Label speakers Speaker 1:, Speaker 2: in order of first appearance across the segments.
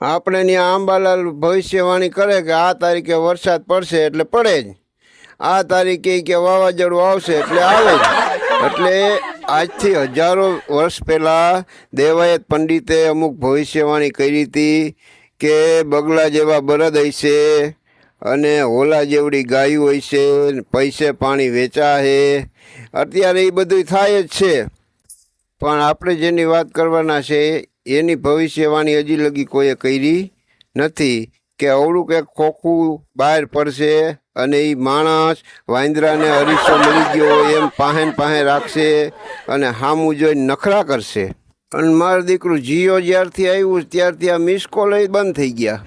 Speaker 1: આપણે ત્યાં આંબાલાલ ભવિષ્યવાણી કરે કે આ તારીખે વરસાદ પડશે એટલે પડે જ, આ તારીખે કે વાવાઝોડું આવશે એટલે આવે જ. એટલે આજથી હજારો વર્ષ પહેલાં દેવાયત પંડિતે અમુક ભવિષ્યવાણી કરી હતી કે બગલા જેવા બળદ હશે અને હોલા જેવડી ગાયું હશે, પૈસે પાણી વેચાશે. અત્યારે એ બધું થાય જ છે, પણ આપણે જેની વાત કરવાના છે એની ભવિષ્યવાણી હજી લગી કોઈએ કરી નથી કે અવળું કંઈક ખોખું બહાર પડશે અને એ માણસ વાંદરાને અરીસો મળી ગયો એમ પાહે પાહે રાખશે અને સામું જોઈને નખરા કરશે. અને મારું દીકરું જીઓ જ્યારથી આવ્યું ત્યારથી આ મિસ કોલ બંધ થઈ ગયા.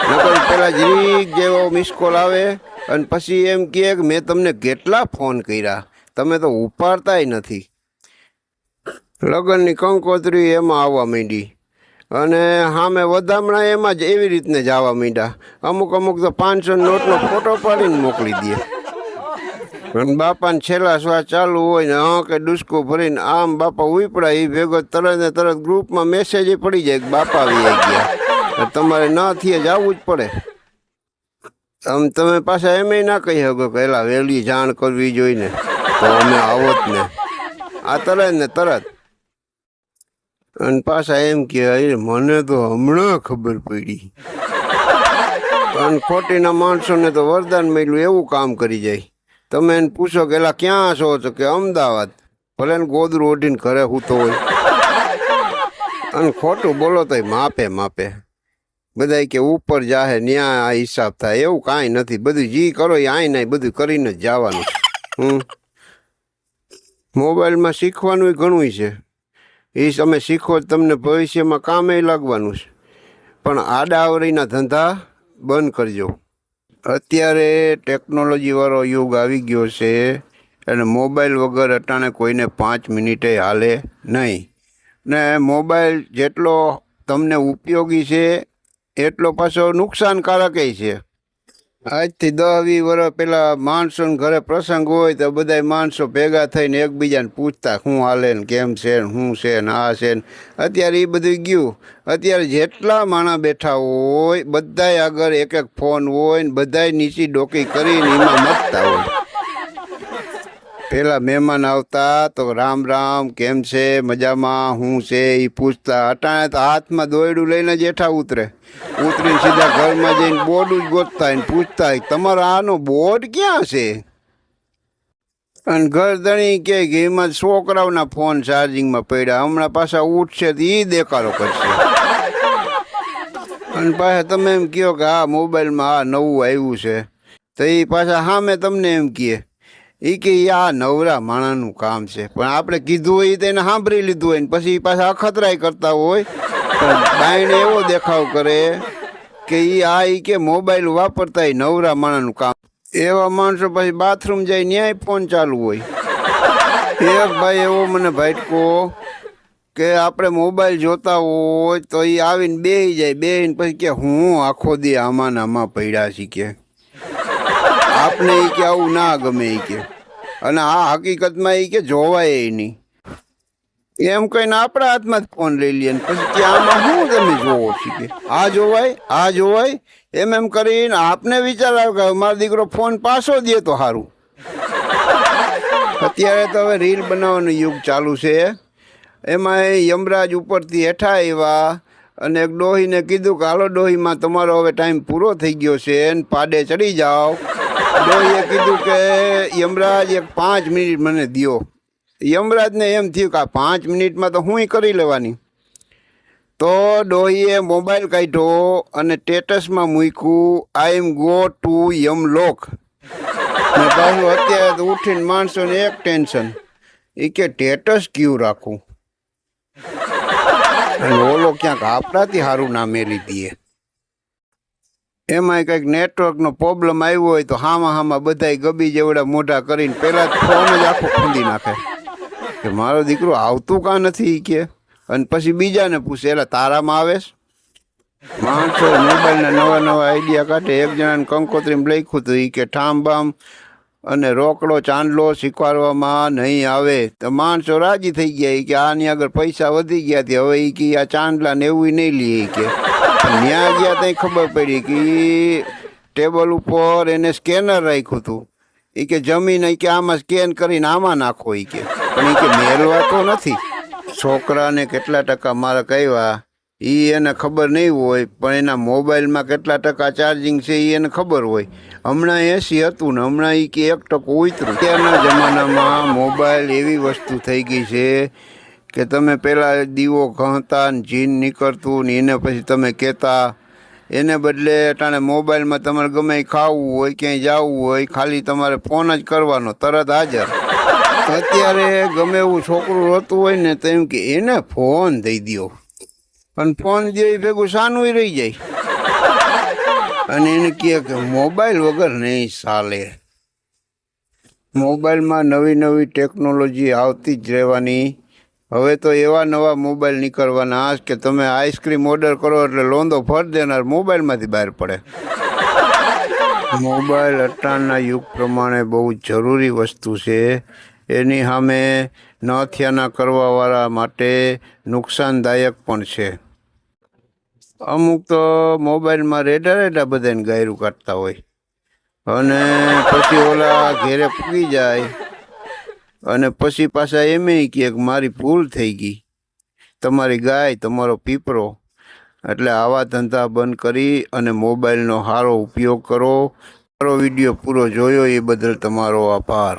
Speaker 1: નકર પેલા જરીક જેવો મિસ કોલ આવે અને પછી એમ કહે કે મેં તમને કેટલા ફોન કર્યા, તમે તો ઉપાડતાય નથી. લગ્નની કંકોત્રી એમાં આવવા માંડી અને સામે વધામણા એમાં જ એવી રીતને જ આવવા માંડ્યા. અમુક તો 500 નોટનો ફોટો પાડીને મોકલી દે અને બાપાને છેલ્લા શ્વાસ ચાલુ હોય ને હા કે ડુસકું ભરીને આમ બાપા ઉપડા એ ભેગો તરત ને તરત ગ્રુપમાં મેસેજ પડી જાય કે બાપા આવી ગયા. તમારે ન થઈએ જ આવવું જ પડે. તમે પાછા એમ ના કહી શકો કે એલા વહેલી જાણ કરવી જોઈને તો અમે આવો જ ને, આ તરત ને તરત. અને પાછા એમ કે મને તો હમણાં ખબર પડી. અને ખોટીના માણસોને તો વરદાન મળ્યું એવું કામ કરી જાય. તમે એને પૂછો કે એલા ક્યાં છો તો કે અમદાવાદ, ભલે ને ગોદરું ઓઢીને ઘરે સૂતો હોય. અને ખોટું બોલો તો માપે બધા કે ઉપર જાહે ન્યા આ હિસાબ થાય, એવું કાંઈ નથી. બધું જી કરો એ આઈ નહીં, બધું કરીને જ જવાનું. મોબાઈલમાં શીખવાનું ઘણું છે, એ તમે શીખો તમને ભવિષ્યમાં કામે લાગવાનું છે. પણ આડાઅવળીના ધંધા બંધ કરજો. અત્યારે ટેકનોલોજીવાળો યુગ આવી ગયો છે અને મોબાઈલ વગર અટાણે કોઈને 5 મિનિટે હાલે નહીં. ને મોબાઈલ જેટલો તમને ઉપયોગી છે એટલો પાછો નુકસાનકારક છે. આજથી 10-20 વર્ષ પહેલાં માણસોને ઘરે પ્રસંગ હોય તો બધા માણસો ભેગા થઈને એકબીજાને પૂછતા શું હાલે ને કેમ છે ને શું છે ને આ છે ને. અત્યારે એ બધું ગયું. અત્યારે જેટલા માણસ બેઠા હોય બધાય આગળ એક ફોન હોય ને બધાય નીચી ડોકી કરીને એમાં મતતા હોય. પેલા મહેમાન આવતા તો રામ રામ કેમ છે મજામાં શું છે એ પૂછતા. અટાણે તો હાથમાં દોયડું લઈને જેઠા ઉતરીને સીધા ઘરમાં જઈને બોર્ડ જ ગોતતા ને પૂછતા તમારો આનો બોર્ડ ક્યાં છે. અને ઘર ધણી કે એમાં છોકરાઓના ફોન ચાર્જિંગમાં પડ્યા, હમણાં પાછા ઉઠશે તો એ દેખાડો કરશે. અને પાછા તમે એમ કહો કે આ મોબાઈલમાં આ નવું આવ્યું છે તો એ પાછા સામે તમને એમ કહે એ કે આ નવરા માણાનું કામ છે. પણ આપણે કીધું હોય તો એને સાંભળી લીધું હોય ને પછી પાછા અખતરાય કરતા હોય. પણ બાયણે એવો દેખાવ કરે કે એ કે મોબાઈલ વાપરતા નવરા માણાનું કામ. એવા માણસો પછી બાથરૂમ જાય ન્યાય ફોન ચાલુ હોય. એક ભાઈ એવો મને ભાટકો કે આપણે મોબાઈલ જોતા હોય તો એ આવીને બેસી જાય, બેસીને પછી કે હું આખો દી આમાં પડ્યા શીખે. આપને એ કે આવું ના ગમે એ કે, અને આ હકીકતમાં એ કે જોવાય નહીં. એમ કહીને આપણા હાથમાં જ ફોન લઈ લઈએ પછી કે આમાં શું તમે જોવો શીખે, આ જોવાય એમ કરીને આપને વિચાર આવે કે મારો દીકરો ફોન પાછો દે તો સારું. અત્યારે તો હવે રીલ બનાવવાનું યુગ ચાલુ છે. એમાં યમરાજ ઉપરથી હેઠા આવ્યા અને એક ડોહીને કીધું કે હાલો ડોહીમાં તમારો હવે ટાઈમ પૂરો થઈ ગયો છે ને પાડે ચડી જાઓ. ડોહીએ કીધું કે યમરાજ એક 5 મિનિટ મને દ્યો. યમરાજને એમ થયું કે આ 5 મિનિટમાં તો હું કરી લેવાની. તો ડોહીએ મોબાઈલ કાઢ્યો અને સ્ટેટસમાં મૂક્યું આઈ એમ ગો ટુ યમલોક. ને પાછું અત્યારે તો ઉઠીને માણસોને એક ટેન્શન એ કે સ્ટેટસ ક્યું રાખવું અને ઓલો ક્યાંક આપણાથી સારું ના મેલી દઈએ. એમાંય કંઈક નેટવર્કનો પ્રોબ્લેમ આવ્યો હોય તો હામાં બધાય ગબી જેવડા મોઢા કરીને પહેલાં ફોન જ આખો ખૂંદી નાખે કે મારો દીકરો આવતું કાં નથી એ કે. અને પછી બીજાને પૂછે એટલે તારામાં આવેશ. માણસો મોબાઈલના નવા આઈડિયા કાઢે. એક જણાને કંકોત્રીમાં લખ્યું હતું એ કે ઠામ બામ અને રોકડો ચાંદલો સ્વીકારવામાં નહીં આવે તો માણસો રાજી થઈ ગયા કે આની આગળ પૈસા વધી ગયા હતી, હવે એ કે આ ચાંદલાને એવું નહીં લઈએ કે. ત્યાં ગયા ત્યાં ખબર પડી કે ટેબલ ઉપર એને સ્કેનર રાખ્યું હતું. એ કે જમીન કે આમાં સ્કેન કરીને આમાં નાખો એ કે, પણ એ કે મેળવા તો નથી. છોકરાને કેટલા ટકા મારા કહ્યા એ એને ખબર નહીં હોય, પણ એના મોબાઈલમાં કેટલા ટકા ચાર્જિંગ છે એ એને ખબર હોય. હમણાં 80 હતું ને હમણાં એ કે 1% ઉતર્યું. અત્યારના જમાનામાં મોબાઈલ એવી વસ્તુ થઈ ગઈ છે કે તમે પહેલાં દીવો ઘંતા ને જીન નીકળતું ને એને પછી તમે કહેતા, એને બદલે અટાણે મોબાઈલમાં તમારે ગમે ખાવું હોય ક્યાંય જવું હોય ખાલી તમારે ફોન જ કરવાનો, તરત હાજર. અત્યારે ગમે એવું છોકરું હોતું હોય ને તો એમ કે એને ફોન દઈ દો, પણ ફોન દે ભેગું સાનું રહી જાય અને એને કહે કે મોબાઈલ વગર નહીં ચાલે. મોબાઈલમાં નવી નવી ટેકનોલોજી આવતી જ રહેવાની. હવે તો એવા નવા મોબાઈલ નીકળવાના કે તમે આઈસ્ક્રીમ ઓર્ડર કરો એટલે લોંદો ફર દેનાર મોબાઈલમાંથી બહાર પડે. મોબાઈલ અત્યારના યુગ પ્રમાણે બહુ જરૂરી વસ્તુ છે. એની સામે ન થયાના કરવાવાળા માટે નુકસાનદાયક પણ છે. અમુક તો મોબાઈલમાં રેડા બધાને ગાયરું કાઢતા હોય અને પછી ઓલા ઘેરે પૂગી જાય અને પછી પાછા એમ કહે કે મારી ભૂલ થઈ ગઈ, તમારી ગાય તમારો પીપરો. એટલે આવા ધંધા બંધ કરી અને મોબાઈલનો સારો ઉપયોગ કરો. મારો વિડીયો પૂરો જોયો એ બદલ તમારો આભાર.